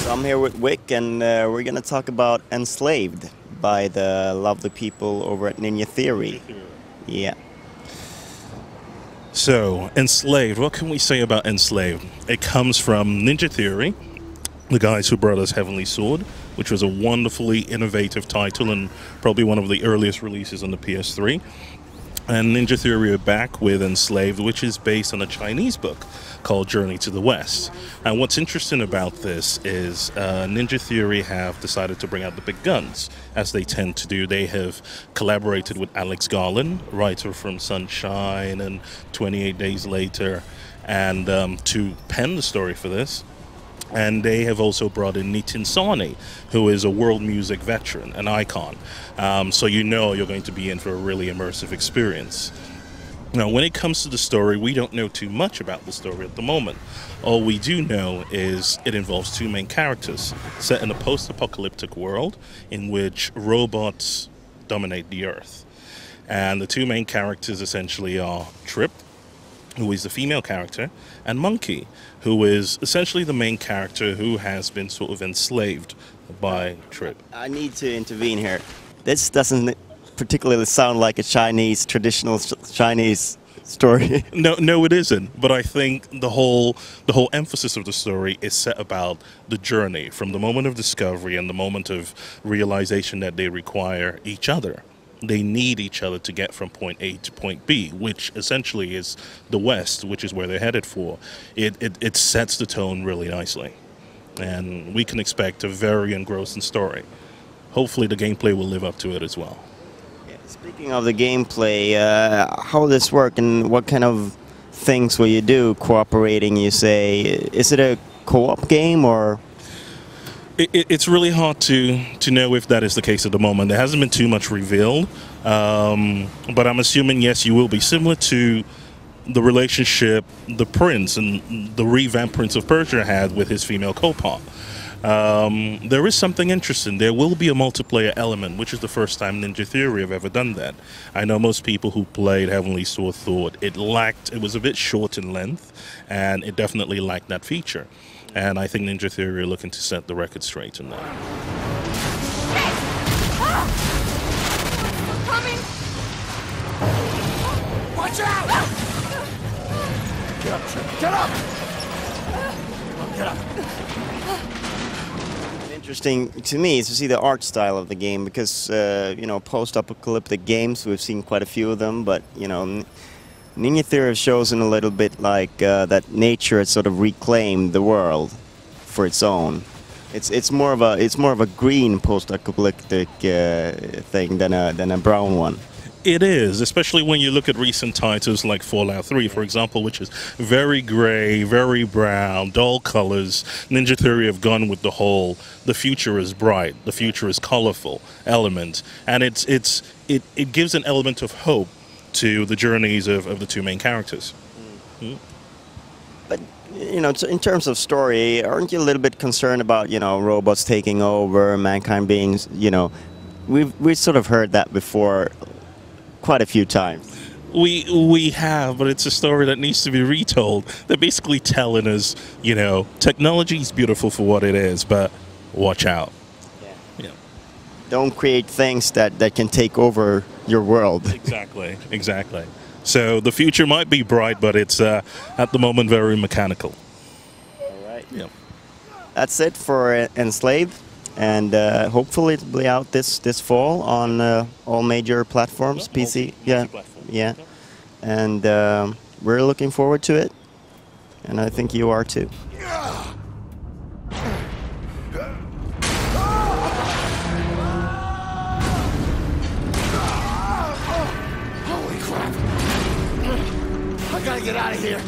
So I'm here with Wick, and we're going to talk about Enslaved by the lovely people over at Ninja Theory. Yeah. So, Enslaved, what can we say about Enslaved? It comes from Ninja Theory, the guys who brought us Heavenly Sword, which was a wonderfully innovative title and probably one of the earliest releases on the PS3. And Ninja Theory are back with Enslaved, which is based on a Chinese book called Journey to the West. And what's interesting about this is Ninja Theory have decided to bring out the big guns, as they tend to do. They have collaborated with Alex Garland, writer from Sunshine and 28 Days Later, and to pen the story for this. And they have also brought in Nitin Sawhney, who is a world music veteran, an icon. So you know you're going to be in for a really immersive experience. Now, when it comes to the story, we don't know too much about the story at the moment. All we do know is it involves two main characters, set in a post-apocalyptic world in which robots dominate the Earth. And the two main characters essentially are Trip, who is the female character, and Monkey, who is essentially the main character who has been sort of enslaved by Trip. I need to intervene here. This doesn't particularly sound like a traditional Chinese story. No, it isn't. But I think the whole emphasis of the story is set about the journey from the moment of discovery and the moment of realization that they require each other. They need each other to get from point A to point B, which essentially is the West, which is where they're headed for. It sets the tone really nicely. And we can expect a very engrossing story. Hopefully the gameplay will live up to it as well. Yeah, speaking of the gameplay, how will this work and what kind of things will you do cooperating, you say? Is it a co-op game or...? It's really hard to know if that is the case at the moment. There hasn't been too much revealed, but I'm assuming, yes, you will be similar to the relationship the Prince and the revamped Prince of Persia had with his female co-part. There is something interesting. There will be a multiplayer element, which is the first time Ninja Theory have ever done that. I know most people who played Heavenly Sword thought it was a bit short in length, and it definitely lacked that feature. And I think Ninja Theory are looking to set the record straight on that. Watch out! Get up, Trip. Get up! Get up. Interesting to me is to see the art style of the game because, you know, post-apocalyptic games, we've seen quite a few of them, but, you know, Ninja Theory shows in a little bit like that nature has sort of reclaimed the world for its own. It's more of a green post-apocalyptic thing than a brown one. It is, especially when you look at recent titles like Fallout 3, for example, which is very gray, very brown, dull colors. Ninja Theory have gone with the future is bright, the future is colorful element, and it gives an element of hope to the journeys of the two main characters. But, you know, in terms of story, aren't you a little bit concerned about, you know, robots taking over, mankind being, you know, we've sort of heard that before quite a few times. We have, but it's a story that needs to be retold. They're basically telling us, you know, technology is beautiful for what it is, but watch out. Yeah. Don't create things that can take over your world. Exactly. So the future might be bright, but it's at the moment very mechanical. All right. Yeah. That's it for Enslaved, and hopefully it'll be out this fall on all major platforms, PC. Yeah. And we're looking forward to it, and I think you are too. I gotta get out of here.